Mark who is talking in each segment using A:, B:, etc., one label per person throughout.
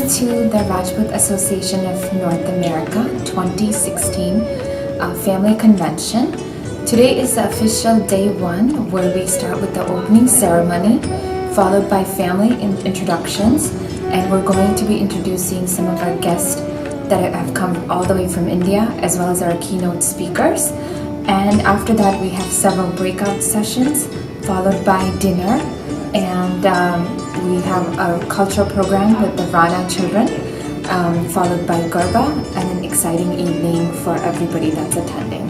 A: to the Rajput Association of North America 2016 Family Convention. Today is the official day one, where we start with the opening ceremony, followed by family introductions, and we're going to be introducing some of our guests that have come all the way from India, as well as our keynote speakers. And after that, we have several breakout sessions, followed by dinner, and we have a cultural program with the Rana children, followed by Garba, and an exciting evening for everybody that's attending.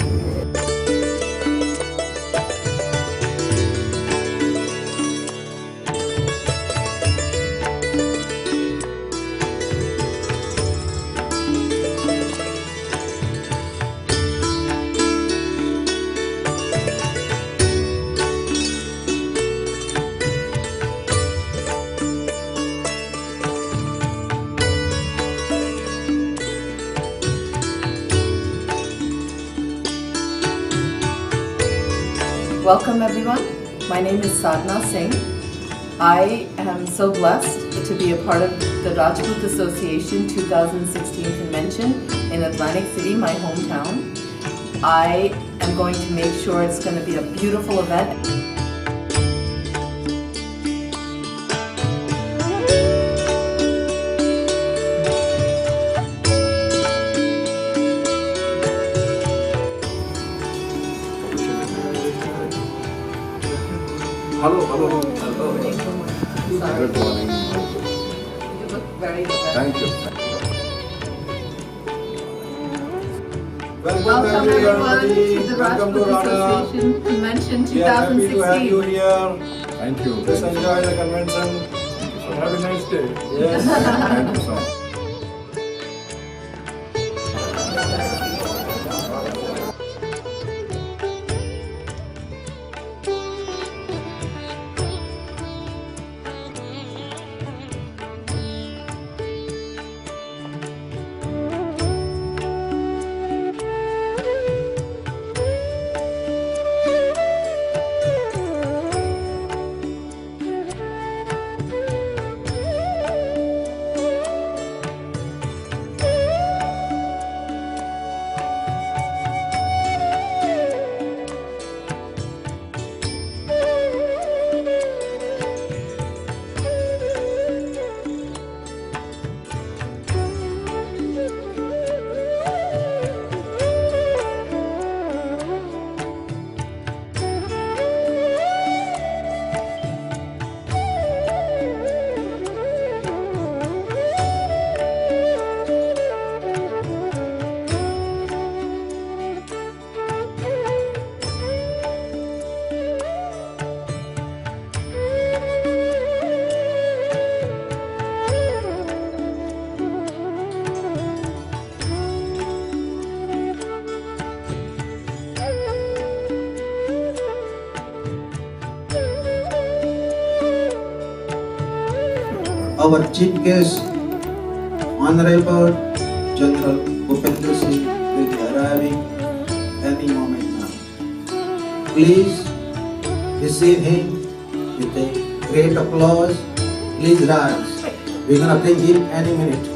B: Welcome everyone. My name is Sadhna Singh. I am so blessed to be a part of the Rajput Association 2016 convention in Atlantic City, my hometown. I am going to make sure it's going to be a beautiful event.
C: Hello.
B: Good
C: morning.
B: You look very good.
C: Thank you.
B: Welcome everyone to the Rajput Association Convention 2016.
C: We are happy to have you here.
D: Thank you.
C: Just enjoy the convention.
D: Have a nice day.
C: Yes.
D: Thank you so much.
E: Our chief guest, Honorable General Bhupendra Singh, will be arriving any moment now. Please receive him with a great applause. Please rise. We're gonna bring him any minute.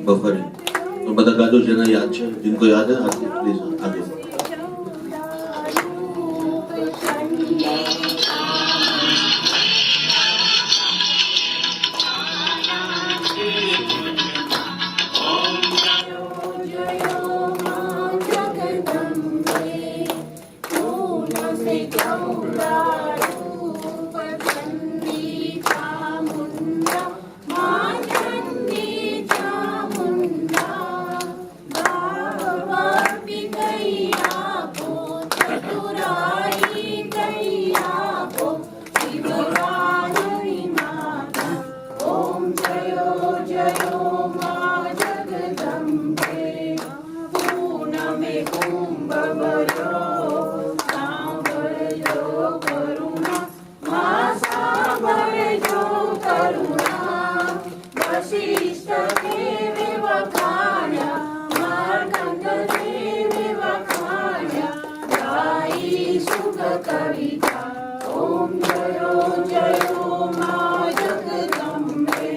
F: Buffer है तो બધા ગાજો જેના યાદ છે जिनको याद है आगे प्लीज आगे
G: Gay वसिष्ठ देवी वखाण्या मार्कंड देवी वखाण्या गाई सुख कविता ओम जयो जयो मा जगदंबे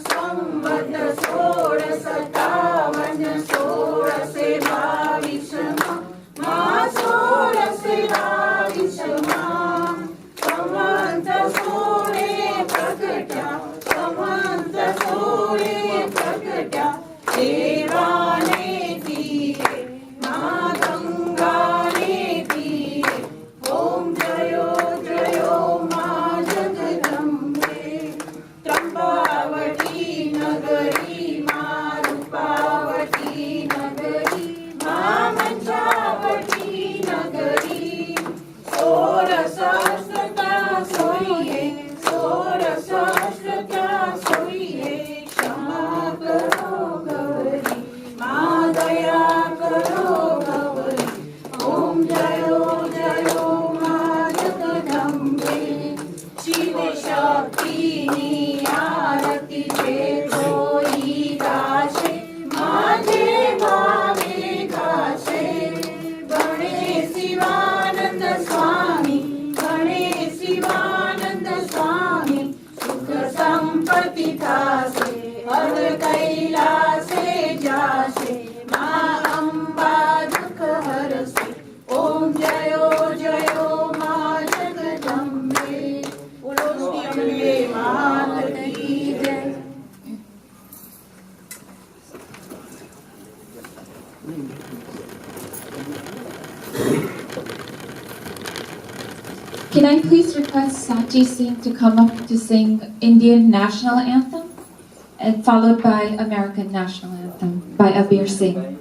G: संवत 1657 1622 मा 1622 संवत सोळे प्रगट्या संवत सोळे प्रगट्या देवाने तीरे मा गंगाने तीरे ओम जयो जयो मा जगदंबे त्र्यंबावती नगरी मा रूपावती नगरी मा मंचावती नगरी सोरसहस्रता सोइए सोरसहस्रता सोइए क्षमा करो गौरी मा दया करो गौरी ओम जयो जयो मा जगदंबे शिव शक्तीनी आरती जे कोई गाशे माझे भावे गाशे गणेश शिवानंद स्वामी गणेश शिवानंद स्वामी सुख संपत्ति थासे हर कैलासे जासे मा अंबा दुख हरसे ओम जयो जयो मा जगदंबे बोलो श्री अम्बे मात की जय।
A: Can I please request Sachi Singh to come up to sing Indian National Anthem and followed by American National Anthem by Abir Singh.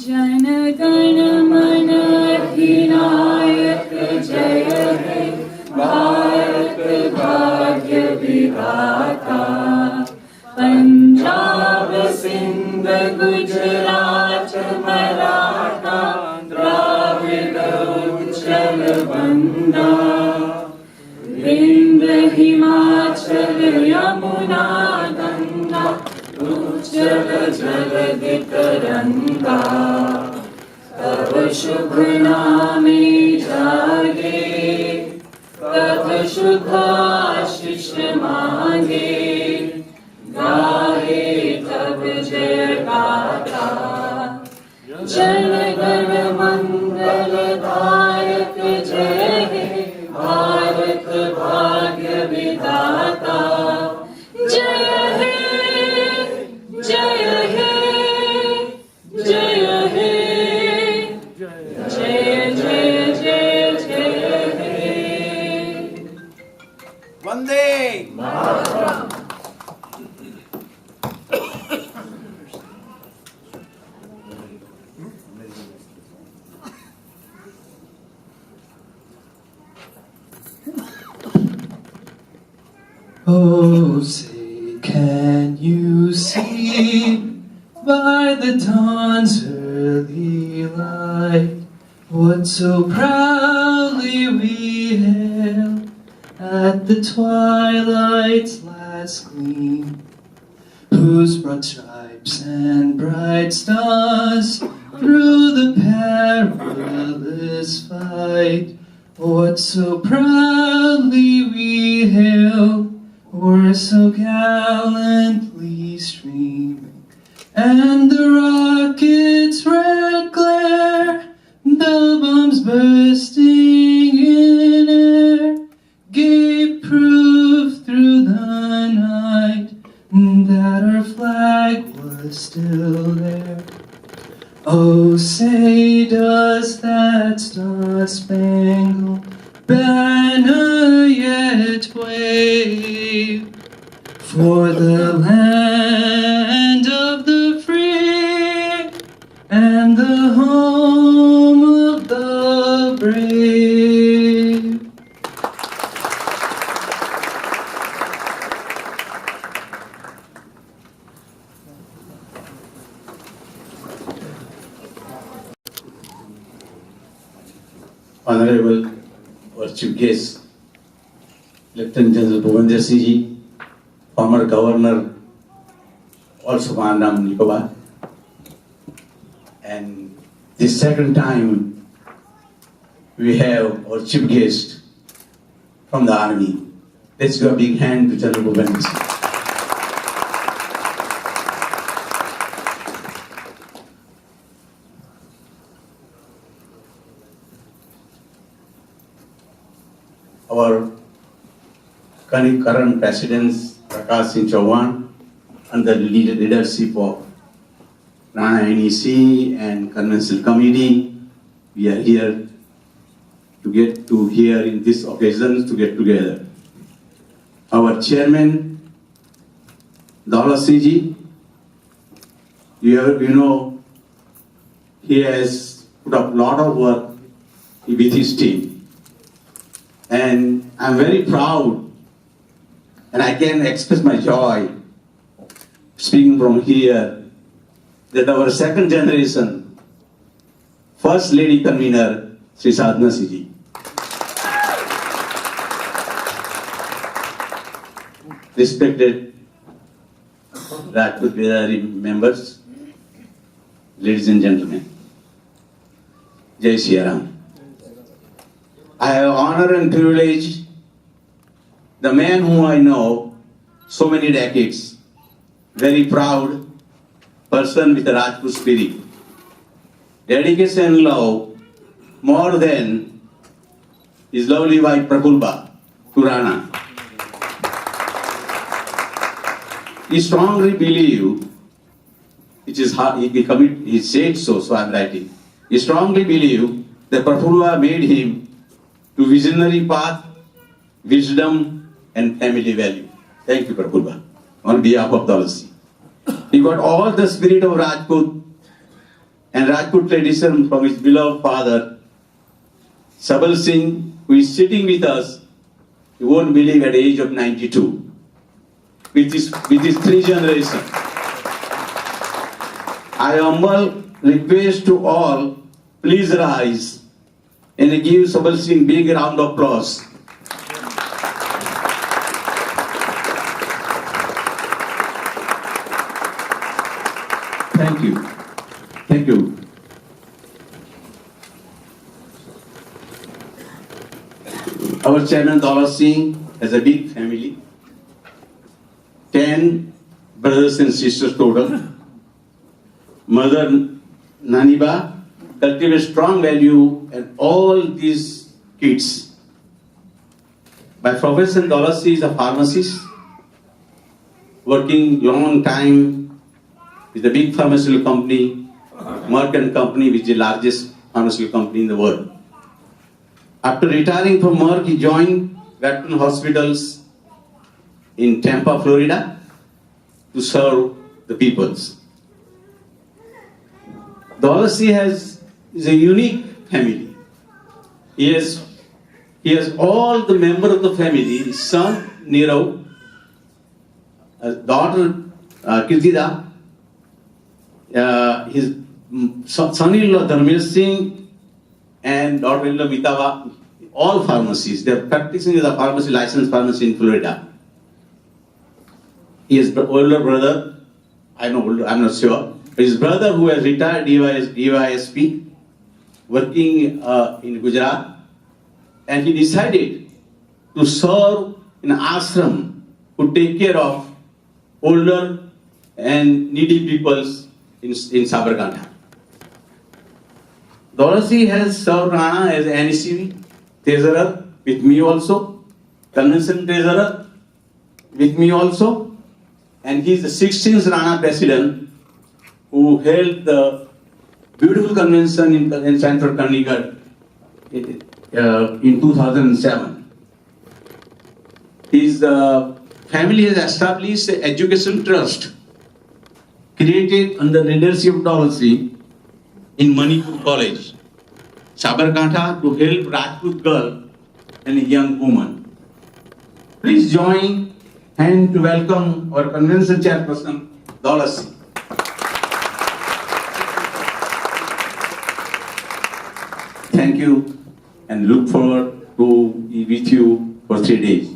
G: Jana Gana मन अधिनायक जय हे भारत भाग्य विधाता पंजाब सिंध गुजरात मराठा द्राविड़ उच्चल बंदा विंध्य हिमाचल यमुना गंगा उच्चल जलधि तरंगा तब शुभ नामे जागे तब शुभ आशीष मांगे गाहे तब जय गाथा जन गण मंगल दायक जय हे भारत भाग्य विधाता जय हे जय हे जय हे जय जय जय जय हे
E: वंदे
H: Oh, say, can you see by the dawn's early light what so proudly we hailed at the twilight's last gleam, whose broad stripes and bright stars through the perilous fight, what so proudly we hailed, were so gallantly streaming, and the rocket's red glare, the bombs bursting in air, gave proof through the night that our flag was still there. Oh, say, does that star-spangled banner yet wave for the land of the free and the home of the brave?
I: Honorable our Chief Guest, Lieutenant General Bhupinder Singh Ji, former Governor, also of Andaman and Nicobar. And this second time we have our Chief Guest from the Army. Let's give a big hand to General Bhupinder Singh. Our current presidents, Prakash Singh Chauhan, under the leadership of Rana NEC and Convention Committee, we are here to get to here in this occasion to get together. Our chairman, Daulat Singh Ji, you know, he has put up a lot of work with his team. And I'm very proud, and I can express my joy speaking from here, that our second generation First Lady Convener, Sri Sadhana Singh Ji. Respected Rajput Birari members, ladies and gentlemen, Jai Shri Ram. I have honor and privilege, the man whom I know so many decades, very proud person with a Rajput spirit, dedication and love more than his lovely wife Prafulba to Rana. He strongly believe, which is how he said so, so I'm writing. He strongly believe that Prafulba made him to visionary path, wisdom and family value. Thank you, Prafulba, on behalf of Daulat Singh. He got all the spirit of Rajput and Rajput tradition from his beloved father, Sabal Singh, who is sitting with us, you won't believe, at the age of 92, with his 3 generations. I humble request to all, please rise and give Sabal Singh a big round of applause. Thank you. Thank you. Our chairman Daulat Singh has a big family, 10 brothers and sisters total. Mother Naniba cultivates strong value and all these kids. By profession, Daulat Singh is a pharmacist, working long time with a big pharmaceutical company, Merck & Company, which is the largest pharmaceutical company in the world. After retiring from Merck, he joined veteran hospitals in Tampa, Florida, to serve the peoples. Daulat Singh is a unique family. He has all the members of the family: his son Nirav, daughter Kirtida, his son-in-law Dharmil Singh, and daughter-in-law Mitava, all pharmacists. They are practicing as a pharmacy, licensed pharmacy in Florida. His older brother, I know older, I'm not sure, but his brother who has retired EYSP, working in Gujarat, and he decided to serve in an ashram to take care of older and needy peoples in Sabarkantha. Daulat Singh has served Rana as NEC treasurer with me also, convention treasurer with me also, and he is the 16th Rana president who held the beautiful convention in Central Chandigarh in 2007. His family has established an education trust created under the leadership of Daulat Singh in Manipur College, Sabarkantha, to help Rajput girl and a young woman. Please join hand to welcome our convention chairperson, Daulat Singh. Thank you. and look forward to be with you for 3 days.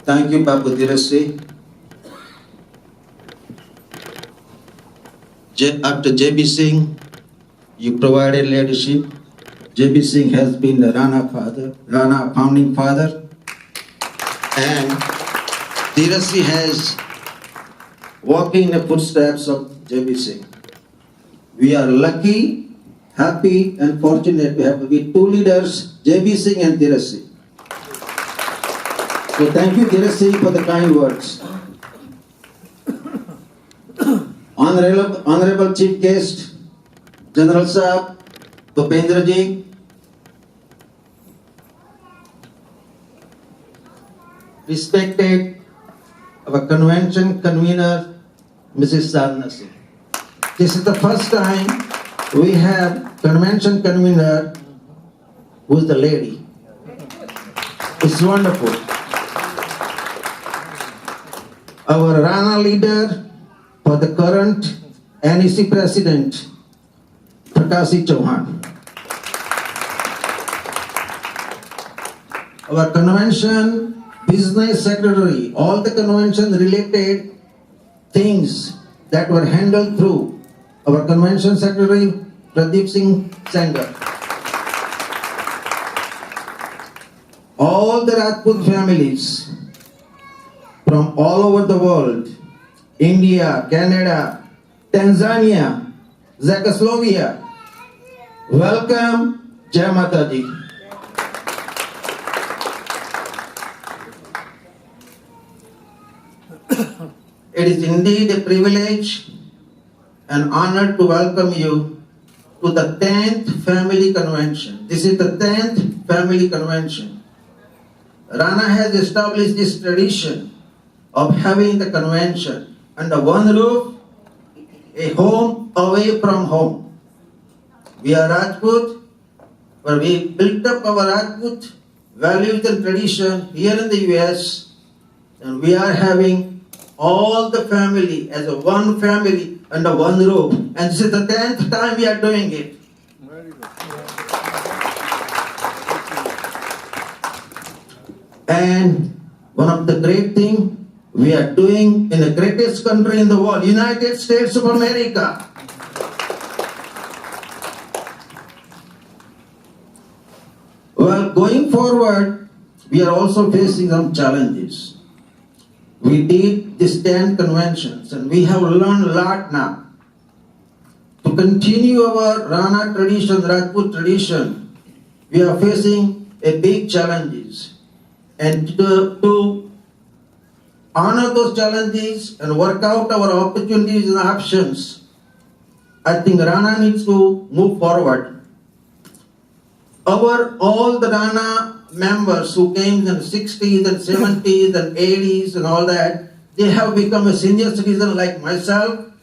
E: Thank you, Babu Dirasi. After J.B. Singh, you provided leadership. J.B. Singh has been the Rana founding father, and Dirasi has walked in the footsteps of J.B. Singh. We are lucky, happy, and fortunate to have with two leaders, J.B. Singh and Dirasi. So thank you, Dirasi, for the kind words. Honorable Chief Guest, General Saab, Bhupendra Ji, respected our convention convener, Mrs. Sadhana Singh. This is the first time we have convention convener who is the lady. It's wonderful. Our Rana leader for the current NEC President, Prakash Chauhan. Our convention business secretary, all the convention related things that were handled through our convention secretary, Pradeep Singh Sengar. All the Rajput families from all over the world, India, Canada, Tanzania, Czechoslovakia, welcome, Jai Mata Di. It is indeed a privilege and honor to welcome you to the 10th Family Convention. This is the 10th Family Convention. Rana has established this tradition of having the convention under one roof, a home away from home. We are Rajput, where we built up our Rajput values and tradition here in the US, and we are having all the family as a one family under one roof. And this is the 10th time we are doing it. And one of the great things we are doing in the greatest country in the world, United States of America. Well, going forward, we are also facing some challenges. We did these 10 conventions and we have learned a lot now. To continue our Rana tradition, Rajput tradition, we are facing a big challenges. And to honor those challenges and work out our opportunities and options, I think Rana needs to move forward. All the Rana members who came in the 60s and 70s and 80s and all that, they have become a senior citizen like myself,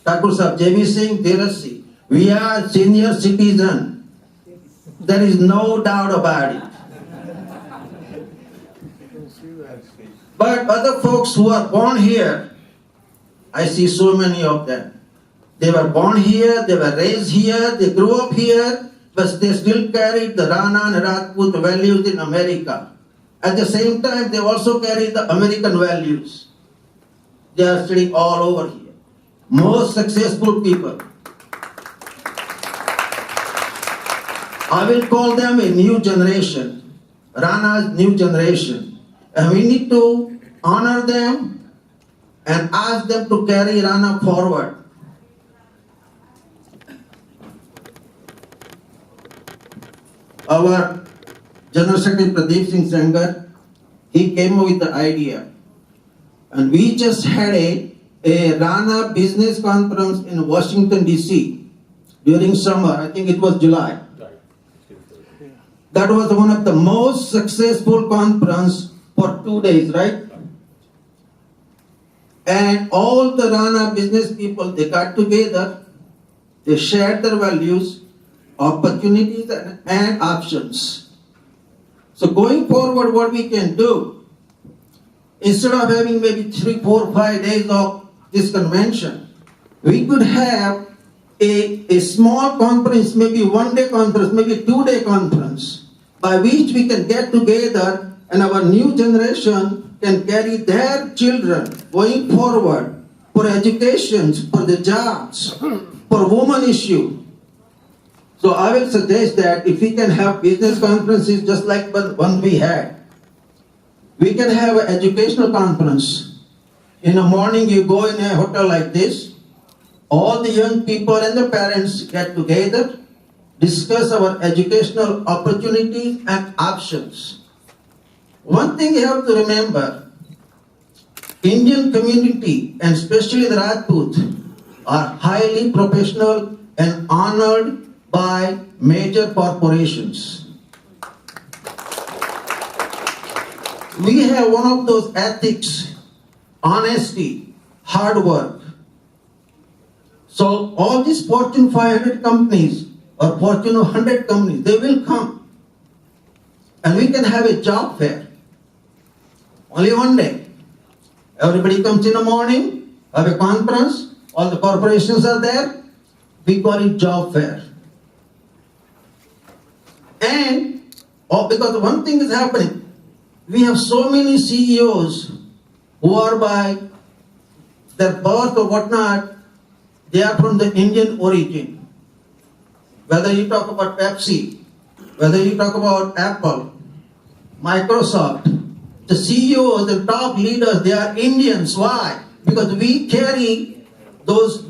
E: Thakur Sahib, J.B. Singh, Dirasi. We are senior citizen. There is no doubt about it. But other folks who are born here, I see so many of them. They were born here, they were raised here, they grew up here, but they still carried the Rana and Rajput values in America. At the same time, they also carry the American values. They are sitting all over here. Most successful people. I will call them a new generation, Rana's new generation. And we need to honor them and ask them to carry Rana forward. Our General Secretary Pradeep Singh Sengar, he came up with the idea. And we just had a Rana business conference in Washington, D.C. during summer. I think it was July. That was one of the most successful conference for 2 days, right? And all the Rana business people, they got together They shared their values, opportunities, and options. So going forward, what we can do, instead of having maybe 3, 4, 5 days of this convention, we could have a small conference, maybe 1-day conference, maybe 2-day conference, by which we can get together and our new generation can carry their children going forward for education, for the jobs, for women issue. So I will suggest that if we can have business conferences just like the one we had, we can have an educational conference. In the morning you go in a hotel like this, all the young people and the parents get together, discuss our educational opportunities and options. One thing you have to remember, Indian community and especially the Rajput are highly professional and honored by major corporations. We have one of those ethics, honesty, hard work. So all these Fortune 500 companies or Fortune 100 companies, they will come and we can have a job fair. Only one day. Everybody comes in the morning, have a conference, all the corporations are there, we call it job fair. And because one thing is happening, we have so many CEOs who are by their birth or whatnot, they are from the Indian origin. Whether you talk about Pepsi, whether you talk about Apple, Microsoft, the CEOs, the top leaders, they are Indians. Why? Because we carry those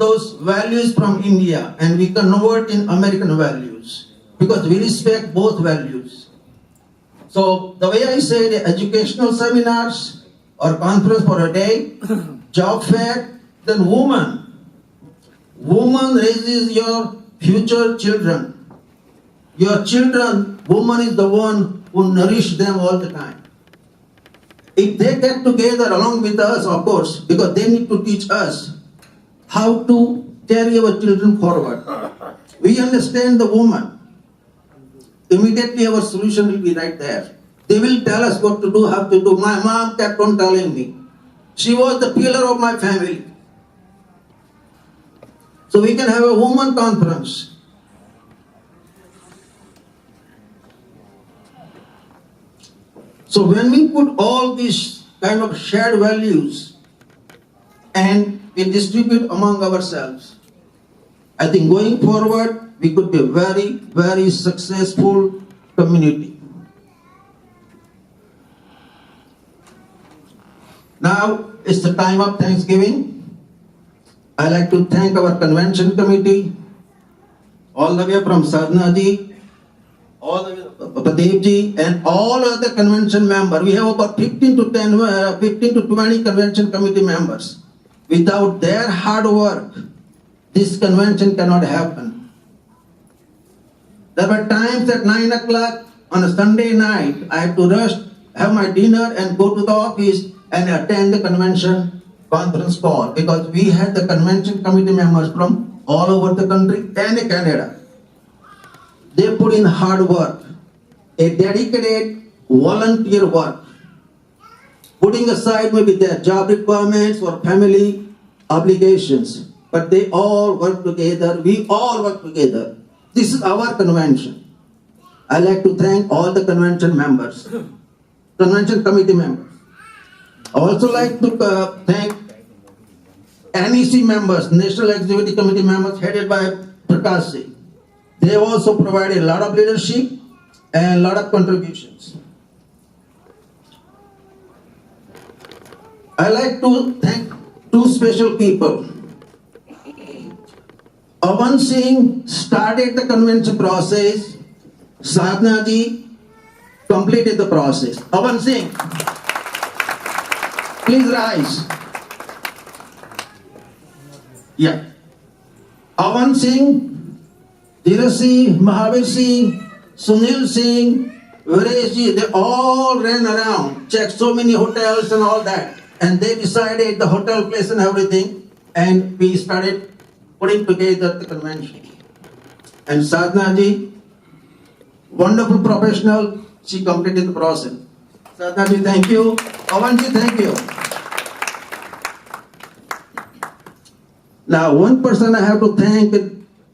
E: values from India and we convert in American values because we respect both values. So the way I say, the educational seminars or conference for a day, job fair, then woman raises your future children. Your children, woman is the one who nourish them all the time. If they get together along with us, of course, because they need to teach us how to carry our children forward. We understand the woman. Immediately our solution will be right there. They will tell us what to do, how to do. My mom kept on telling me. She was the pillar of my family. So we can have a woman conference. So when we put all these kind of shared values and we distribute among ourselves, I think going forward, we could be a very, very successful community. Now, it's the time of Thanksgiving. I'd like to thank our convention committee, all the way from Sadhna ji, all the way to Pradeep ji, and all other convention members. We have about 15 to 20 convention committee members. Without their hard work, this convention cannot happen. There were times at 9 o'clock on a Sunday night, I had to rush, have my dinner and go to the office and attend the convention conference call because we had the convention committee members from all over the country and Canada. They put in hard work, a dedicated volunteer work, putting aside maybe their job requirements or family obligations, but they all work together, we all work together. This is our convention. I'd like to thank all the convention members, convention committee members. I also like to thank NEC members, National Executive Committee members headed by Prakash Singh. They have also provided a lot of leadership and a lot of contributions. I like to thank two special people. Avan Singh started the convention process. Sadhna ji completed the process. Avan Singh, please rise. Yeah. Avan Singh, Dheeraj Singh, Mahavir Singh, Sunil Singh, Viresh ji, they all ran around, checked so many hotels and all that. And they decided the hotel place and everything. And we started putting together the convention. And Sadhana ji, wonderful professional, she completed the process. Sadhana ji, thank you. Pawan ji, thank you. Now, one person I have to thank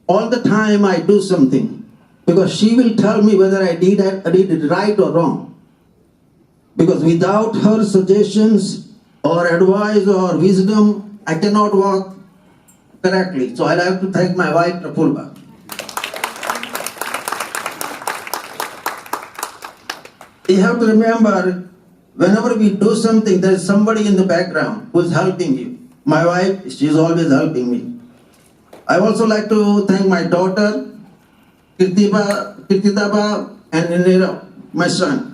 E: all the time I do something, because she will tell me whether I did it right or wrong. Because without her suggestions or advice or wisdom, I cannot walk correctly. So I have to thank my wife, Prafulba. You have to remember, whenever we do something, there is somebody in the background who is helping you. My wife, she is always helping me. I also like to thank my daughter, Kirtitaba and Nira, my son.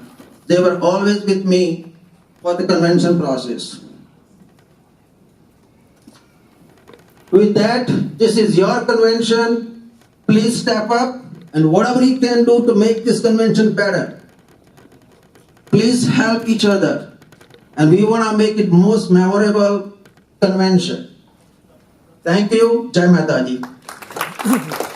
E: They were always with me for the convention process. With that, this is your convention. Please step up and whatever you can do to make this convention better. Please help each other. And we want to make it most memorable convention. Thank you. Jai Mata Di.